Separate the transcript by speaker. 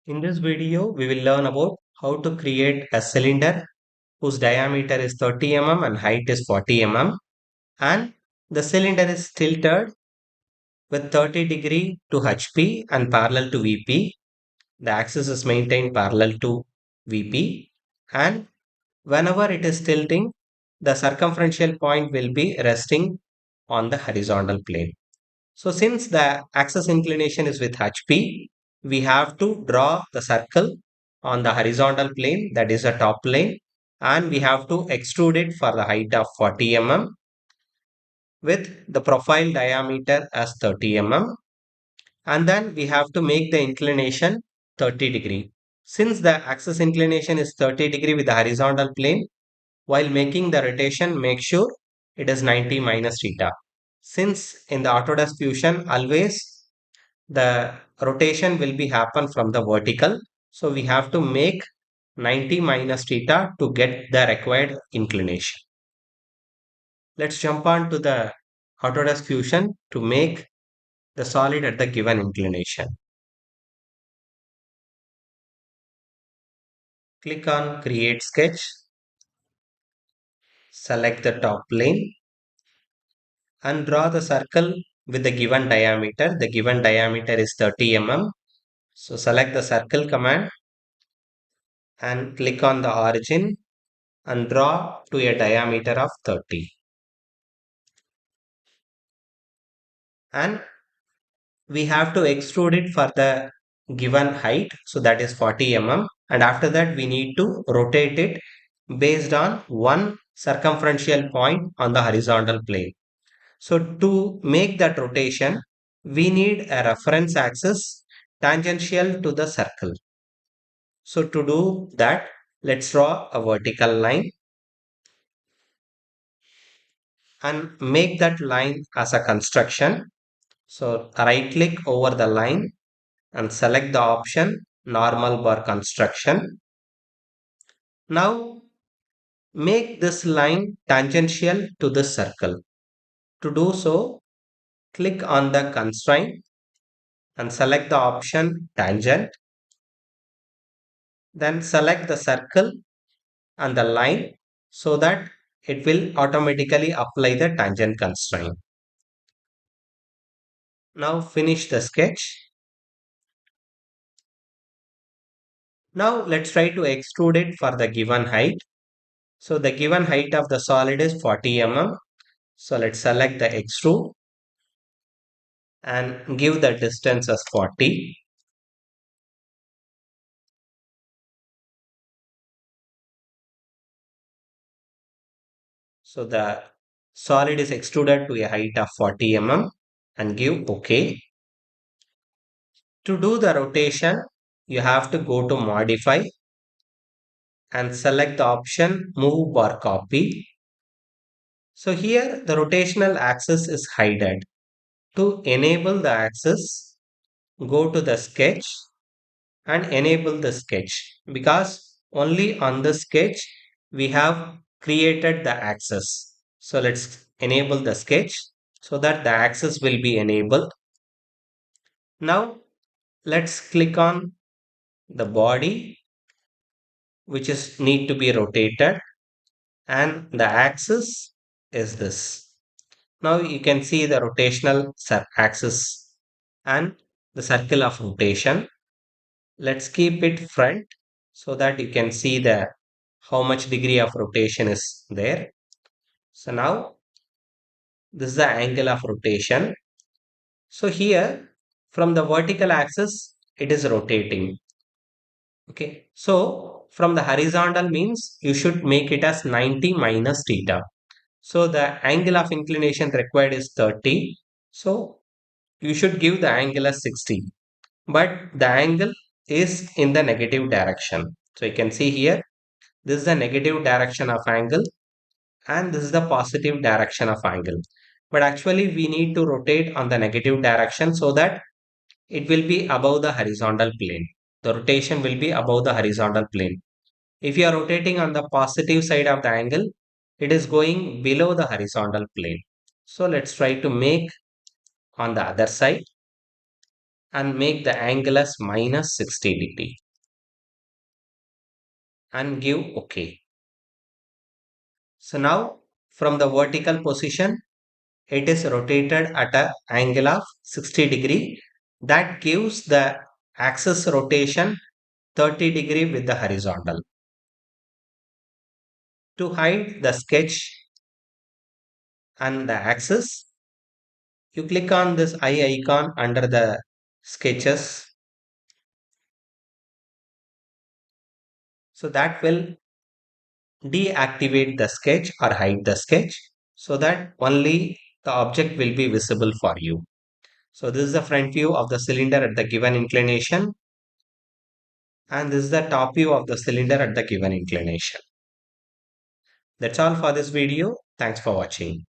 Speaker 1: In this video, we will learn about how to create a cylinder whose diameter is 30 mm and height is 40 mm, and the cylinder is tilted with 30° to HP and parallel to VP. The axis is maintained parallel to VP, and whenever it is tilting, the circumferential point will be resting on the horizontal plane. So since the axis inclination is with HP, we have to draw the circle on the horizontal plane, that is a top plane, and we have to extrude it for the height of 40 mm with the profile diameter as 30 mm, and then we have to make the inclination 30°. Since the axis inclination is 30° with the horizontal plane, while making the rotation, make sure it is 90 minus theta. Since in the Autodesk Fusion, always the rotation will be happen from the vertical. So we have to make 90 minus theta to get the required inclination. Let's jump on to the Autodesk Fusion to make the solid at the given inclination. Click on Create Sketch, select the top plane and draw the circle with the given diameter. The given diameter is 30 mm. So select the circle command and click on the origin and draw to a diameter of 30. And we have to extrude it for the given height, so that is 40 mm, and after that we need to rotate it based on one circumferential point on the horizontal plane. So to make that rotation, we need a reference axis tangential to the circle. So to do that, let's draw a vertical line and make that line as a construction. So right click over the line and select the option normal bar construction. Now make this line tangential to the circle. To do so, click on the constraint and select the option tangent. Then select the circle and the line so that it will automatically apply the tangent constraint. Now finish the sketch. Now let's try to extrude it for the given height. So the given height of the solid is 40 mm. So let's select the extrude and give the distance as 40. So the solid is extruded to a height of 40 mm and give OK. To do the rotation, you have to go to modify and select the option move or copy. So here the rotational axis is hidden. To enable the axis, go to the sketch and enable the sketch, because only on the sketch we have created the axis. So let's enable the sketch so that the axis will be enabled. Now let's click on the body, which is need to be rotated, and the axis is this. Now you can see the rotational axis and the circle of rotation. Let's keep it front so that you can see the how much degree of rotation is there. So now this is the angle of rotation. So here from the vertical axis it is rotating. Okay. So from the horizontal means you should make it as 90 minus theta. So the angle of inclination required is 30. So you should give the angle as 60. But the angle is in the negative direction. So you can see here, this is the negative direction of angle and this is the positive direction of angle. But actually we need to rotate on the negative direction so that it will be above the horizontal plane. The rotation will be above the horizontal plane. If you are rotating on the positive side of the angle, it is going below the horizontal plane. So let's try to make on the other side. and make the angle as minus 60 degree and give OK. So now from the vertical position, it is rotated at an angle of 60 degree. That gives the axis rotation 30 degree with the horizontal. To hide the sketch and the axis, you click on this eye icon under the sketches. So that will deactivate the sketch or hide the sketch so that only the object will be visible for you. So this is the front view of the cylinder at the given inclination, and this is the top view of the cylinder at the given inclination. That's all for this video. Thanks for watching.